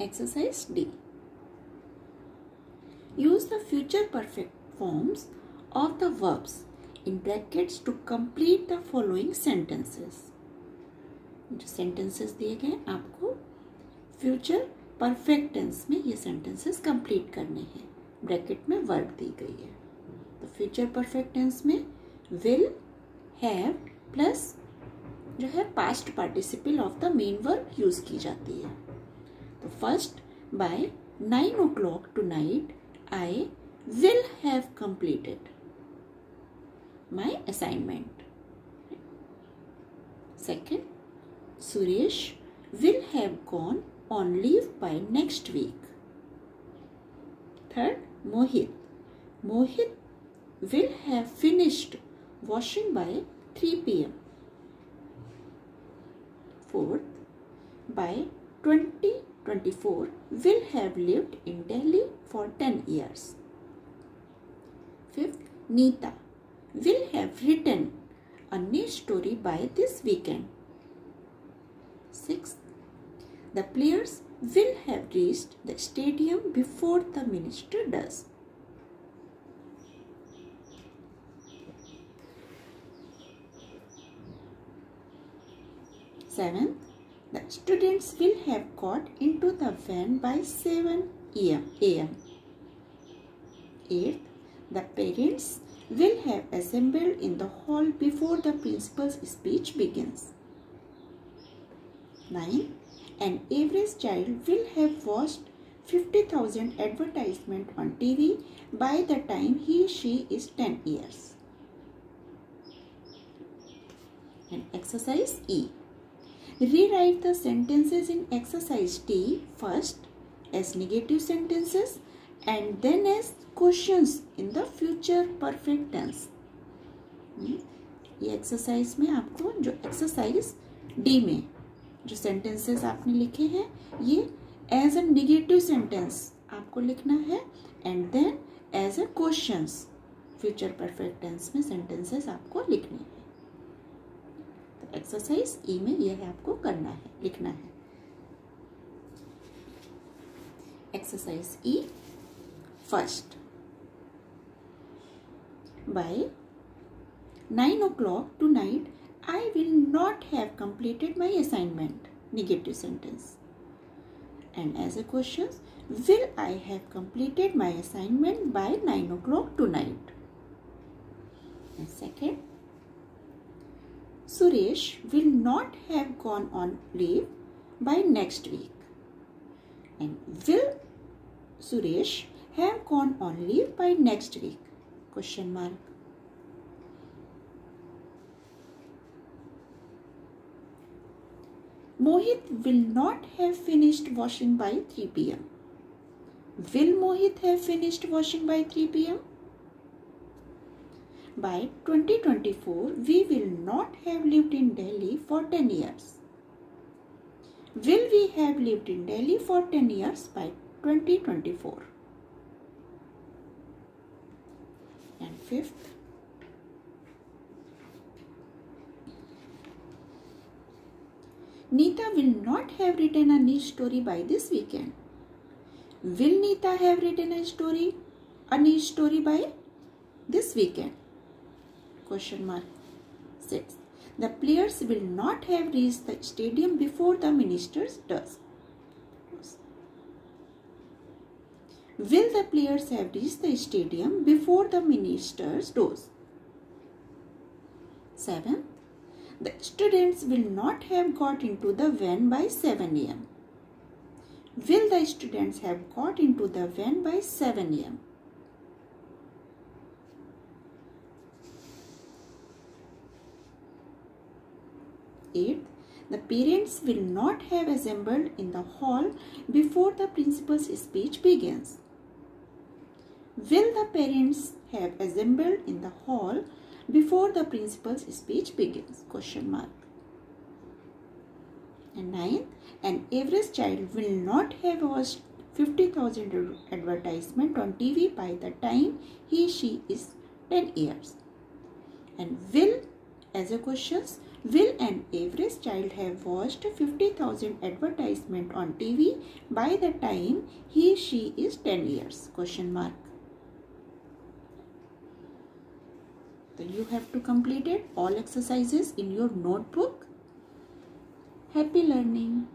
Exercise D. Use the future perfect forms of the verbs in brackets to complete the following sentences. जो sentences दिए गए आपको future perfect tense में ये sentences complete करने हैं. ब्रैकेट में verb दी गई है. तो future perfect tense में will, have plus जो है past participle of the main verb use की जाती है. तो first, by 9 o'clock tonight I will have completed my assignment. Second, Suresh will have gone on leave by next week. Third, Mohit will have finished washing by 3 p.m. Fourth, by 2024 will have lived in Delhi for 10 years. Fifth, Neeta will have written a new story by this weekend. Sixth, the players will have reached the stadium before the minister does. Seventh, the students will have got into the van by 7 a.m. Eighth, the parents will have assembled in the hall before the principal's speech begins. Ninth, an average child will have watched 50,000 advertisements on TV by the time she is 10 years. And exercise E. Rewrite the sentences in exercise D first as negative sentences and then as questions in the future perfect tense. ये exercise में आपको जो exercise D में जो sentences आपने लिखे हैं ये एज अ नेगेटिव सेंटेंस आपको लिखना है and then as a questions future perfect tense में सेंटेंसेस आपको लिखने हैं. तो एक्सरसाइज ई में यह आपको करना है, लिखना है. Exercise E first, by 9 o'clock tonight I will not have completed my assignment. Negative sentence. And as a question, will I have completed my assignment by 9 o'clock tonight? And second, Suresh will not have gone on leave by next week. And will Suresh have gone on leave by next week? Question mark. Mohit will not have finished washing by 3 p.m. Will Mohit have finished washing by 3 p.m.? By 2024, we will not have lived in Delhi for 10 years. Will we have lived in Delhi for 10 years by 2024? And fifth, Neeta will not have written a new story by this weekend. Will Neeta have written a new story by this weekend? Question mark. Sixth, the players will not have reached the stadium before the minister does. Will the players have reached the stadium before the minister does? 7. The students will not have got into the van by 7 a.m. Will the students have got into the van by 7 a.m.? 8. The parents will not have assembled in the hall before the principal's speech begins. Will the parents have assembled in the hall before the principal's speech begins? Question mark. And 9. An average child will not have watched 50,000 advertisement on TV by the time she is 10 years. And will, as a question, Will an average child have watched 50,000 advertisement on TV by the time she is 10 years? Question mark. So you have to complete it all exercises in your notebook. Happy learning.